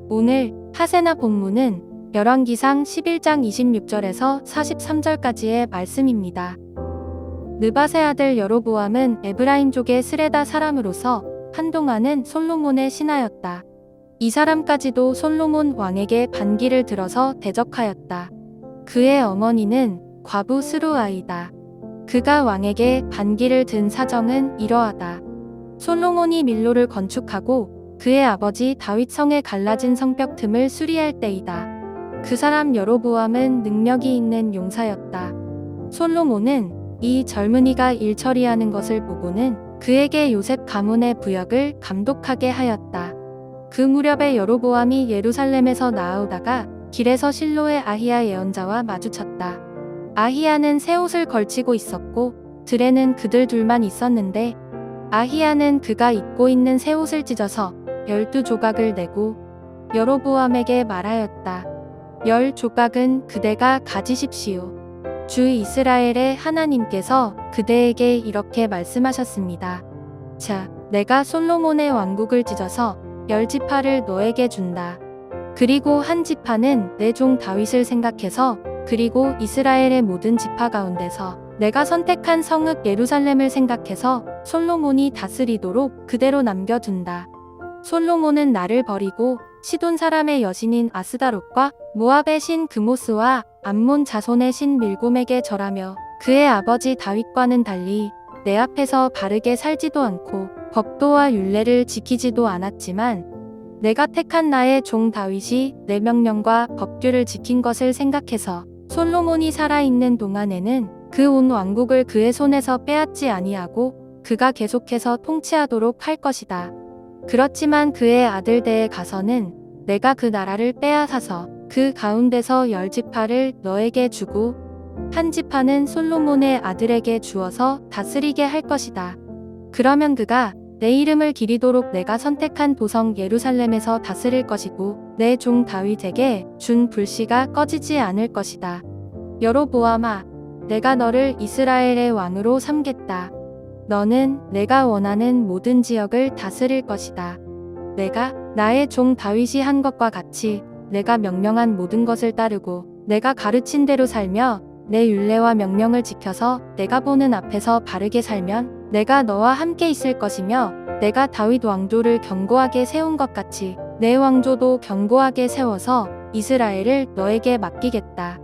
오늘 하세나 본문은 열왕기상 11장 26절에서 43절까지의 말씀입니다. 느밧의 아들 여로보암은 에브라임족의 스레다 사람으로서 한동안은 솔로몬의 신하였다. 이 사람까지도 솔로몬 왕에게 반기를 들어서 대적하였다. 그의 어머니는 과부 스루아이다. 그가 왕에게 반기를 든 사정은 이러하다. 솔로몬이 밀로를 건축하고 그의 아버지 다윗 성에 갈라진 성벽 틈을 수리할 때이다. 그 사람 여로보암은 능력이 있는 용사였다. 솔로몬은 이 젊은이가 일 처리하는 것을 보고는 그에게 요셉 가문의 부역을 감독하게 하였다. 그 무렵에 여로보암이 예루살렘에서 나아오다가 길에서 실로의 아히야 예언자와 마주쳤다. 아히야는 새 옷을 걸치고 있었고 들에는 그들 둘만 있었는데 아히야는 그가 입고 있는 새 옷을 찢어서 12조각을 내고 여로보암에게 말하였다. 10조각은 그대가 가지십시오. 주 이스라엘의 하나님께서 그대에게 이렇게 말씀하셨습니다. 자, 내가 솔로몬의 왕국을 찢어서 10지파를 너에게 준다. 그리고 한 지파는 내 종 다윗을 생각해서 그리고 이스라엘의 모든 지파 가운데서 내가 선택한 성읍 예루살렘을 생각해서 솔로몬이 다스리도록 그대로 남겨둔다. 솔로몬은 나를 버리고 시돈 사람의 여신인 아스다롯과 모압의 신 그모스와 암몬 자손의 신 밀곰에게 절하며 그의 아버지 다윗과는 달리 내 앞에서 바르게 살지도 않고 법도와 율례를 지키지도 않았지만 내가 택한 나의 종 다윗이 내 명령과 법규를 지킨 것을 생각해서 솔로몬이 살아있는 동안에는 그 온 왕국을 그의 손에서 빼앗지 아니하고 그가 계속해서 통치하도록 할 것이다. 그렇지만 그의 아들대에 가서는 내가 그 나라를 빼앗아서 그 가운데서 10지파를 너에게 주고 한 지파는 솔로몬의 아들에게 주어서 다스리게 할 것이다. 그러면 그가 내 이름을 기리도록 내가 선택한 도성 예루살렘에서 다스릴 것이고 내 종 다윗에게 준 불씨가 꺼지지 않을 것이다. 여로보암아, 내가 너를 이스라엘의 왕으로 삼겠다. 너는 내가 원하는 모든 지역을 다스릴 것이다. 내가 나의 종 다윗이 한 것과 같이 내가 명령한 모든 것을 따르고 내가 가르친 대로 살며 내 율례와 명령을 지켜서 내가 보는 앞에서 바르게 살면 내가 너와 함께 있을 것이며 내가 다윗 왕조를 견고하게 세운 것 같이 내 왕조도 견고하게 세워서 이스라엘을 너에게 맡기겠다.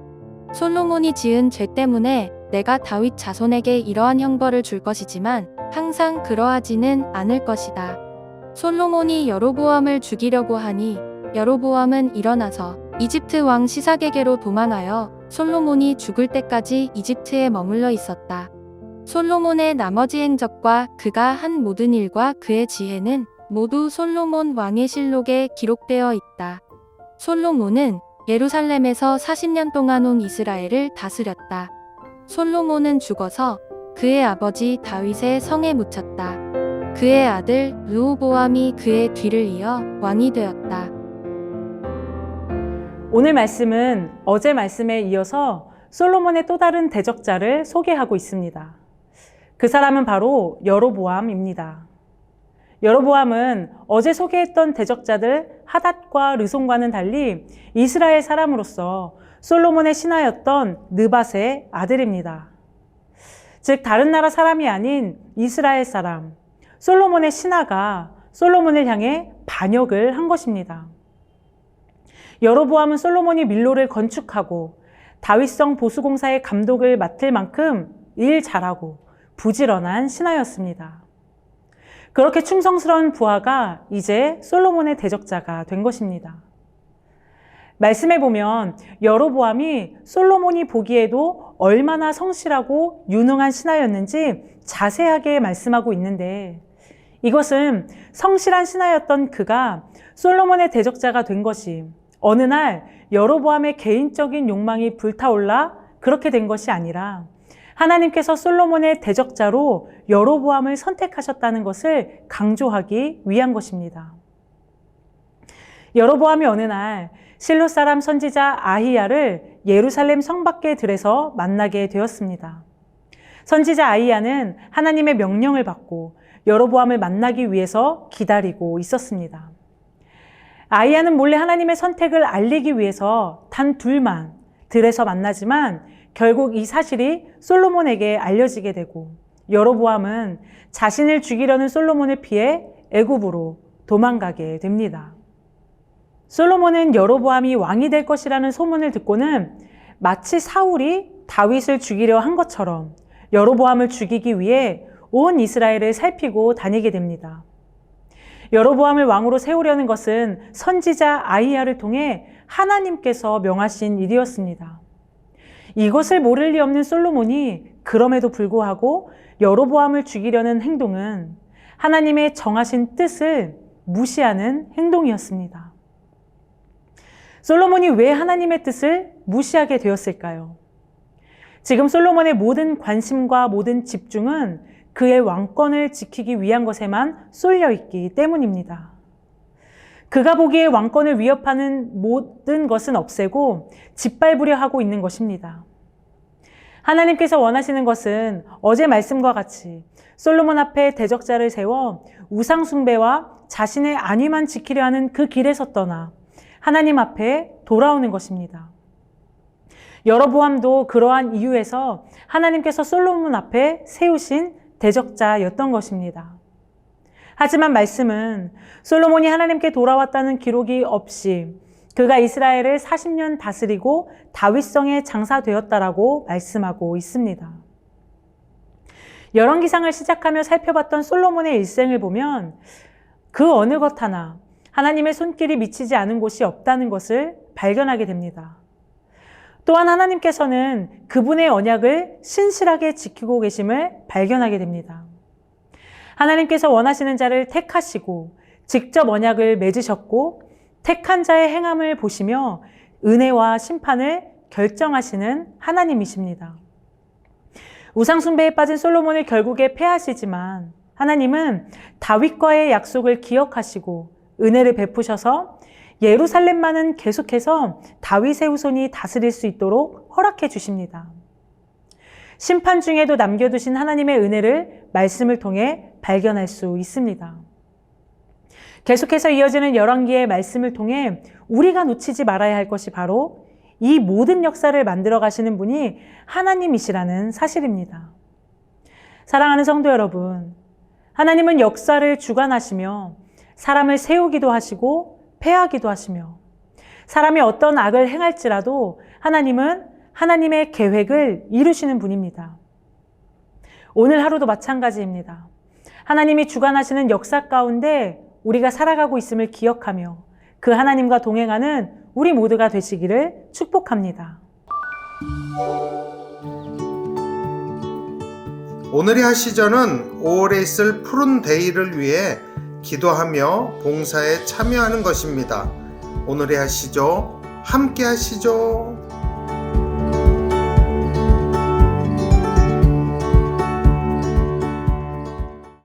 솔로몬이 지은 죄 때문에 내가 다윗 자손에게 이러한 형벌을 줄 것이지만 항상 그러하지는 않을 것이다. 솔로몬이 여로보암을 죽이려고 하니 여로보암은 일어나서 이집트 왕 시삭에게로 도망하여 솔로몬이 죽을 때까지 이집트에 머물러 있었다. 솔로몬의 나머지 행적과 그가 한 모든 일과 그의 지혜는 모두 솔로몬 왕의 실록에 기록되어 있다. 솔로몬은 예루살렘에서 40년 동안 온 이스라엘을 다스렸다. 솔로몬은 죽어서 그의 아버지 다윗의 성에 묻혔다. 그의 아들 르호보암이 그의 뒤를 이어 왕이 되었다. 오늘 말씀은 어제 말씀에 이어서 솔로몬의 또 다른 대적자를 소개하고 있습니다. 그 사람은 바로 여로보암입니다. 여로보암은 어제 소개했던 대적자들 하닷과 르손과는 달리 이스라엘 사람으로서 솔로몬의 신하였던 느밧의 아들입니다. 즉 다른 나라 사람이 아닌 이스라엘 사람, 솔로몬의 신하가 솔로몬을 향해 반역을 한 것입니다. 여로보암은 솔로몬이 밀로를 건축하고 다윗성 보수공사의 감독을 맡을 만큼 일 잘하고 부지런한 신하였습니다. 그렇게 충성스러운 부하가 이제 솔로몬의 대적자가 된 것입니다. 말씀해 보면 여로보암이 솔로몬이 보기에도 얼마나 성실하고 유능한 신하였는지 자세하게 말씀하고 있는데 이것은 성실한 신하였던 그가 솔로몬의 대적자가 된 것이 어느 날 여로보암의 개인적인 욕망이 불타올라 그렇게 된 것이 아니라 하나님께서 솔로몬의 대적자로 여로보암을 선택하셨다는 것을 강조하기 위한 것입니다. 여로보암이 어느 날 실로 사람 선지자 아히야를 예루살렘 성 밖의 들에서 만나게 되었습니다. 선지자 아이야는 하나님의 명령을 받고 여로보암을 만나기 위해서 기다리고 있었습니다. 아이야는 몰래 하나님의 선택을 알리기 위해서 단 둘만 들에서 만나지만 결국 이 사실이 솔로몬에게 알려지게 되고 여로보암은 자신을 죽이려는 솔로몬을 피해 애굽으로 도망가게 됩니다. 솔로몬은 여로보암이 왕이 될 것이라는 소문을 듣고는 마치 사울이 다윗을 죽이려 한 것처럼 여로보암을 죽이기 위해 온 이스라엘을 살피고 다니게 됩니다. 여로보암을 왕으로 세우려는 것은 선지자 아이야를 통해 하나님께서 명하신 일이었습니다. 이것을 모를 리 없는 솔로몬이 그럼에도 불구하고 여로보암을 죽이려는 행동은 하나님의 정하신 뜻을 무시하는 행동이었습니다. 솔로몬이 왜 하나님의 뜻을 무시하게 되었을까요? 지금 솔로몬의 모든 관심과 모든 집중은 그의 왕권을 지키기 위한 것에만 쏠려 있기 때문입니다. 그가 보기에 왕권을 위협하는 모든 것은 없애고 짓밟으려 하고 있는 것입니다. 하나님께서 원하시는 것은 어제 말씀과 같이 솔로몬 앞에 대적자를 세워 우상 숭배와 자신의 안위만 지키려 하는 그 길에서 떠나 하나님 앞에 돌아오는 것입니다. 여로보암도 그러한 이유에서 하나님께서 솔로몬 앞에 세우신 대적자였던 것입니다. 하지만 말씀은 솔로몬이 하나님께 돌아왔다는 기록이 없이 그가 이스라엘을 40년 다스리고 다윗성에 장사되었다라고 말씀하고 있습니다. 열왕기상을 시작하며 살펴봤던 솔로몬의 일생을 보면 그 어느 것 하나 하나님의 손길이 미치지 않은 곳이 없다는 것을 발견하게 됩니다. 또한 하나님께서는 그분의 언약을 신실하게 지키고 계심을 발견하게 됩니다. 하나님께서 원하시는 자를 택하시고 직접 언약을 맺으셨고 택한 자의 행함을 보시며 은혜와 심판을 결정하시는 하나님이십니다. 우상숭배에 빠진 솔로몬을 결국에 패하시지만 하나님은 다윗과의 약속을 기억하시고 은혜를 베푸셔서 예루살렘만은 계속해서 다윗의 후손이 다스릴 수 있도록 허락해 주십니다. 심판 중에도 남겨두신 하나님의 은혜를 말씀을 통해 발견할 수 있습니다. 계속해서 이어지는 열왕기의 말씀을 통해 우리가 놓치지 말아야 할 것이 바로 이 모든 역사를 만들어 가시는 분이 하나님이시라는 사실입니다. 사랑하는 성도 여러분, 하나님은 역사를 주관하시며 사람을 세우기도 하시고 패하기도 하시며 사람이 어떤 악을 행할지라도 하나님은 하나님의 계획을 이루시는 분입니다. 오늘 하루도 마찬가지입니다. 하나님이 주관하시는 역사 가운데 우리가 살아가고 있음을 기억하며 그 하나님과 동행하는 우리 모두가 되시기를 축복합니다. 오늘의 하시전은 5월에 있을 푸른 데이를 위해 기도하며 봉사에 참여하는 것입니다. 오늘의 하시죠. 함께 하시죠.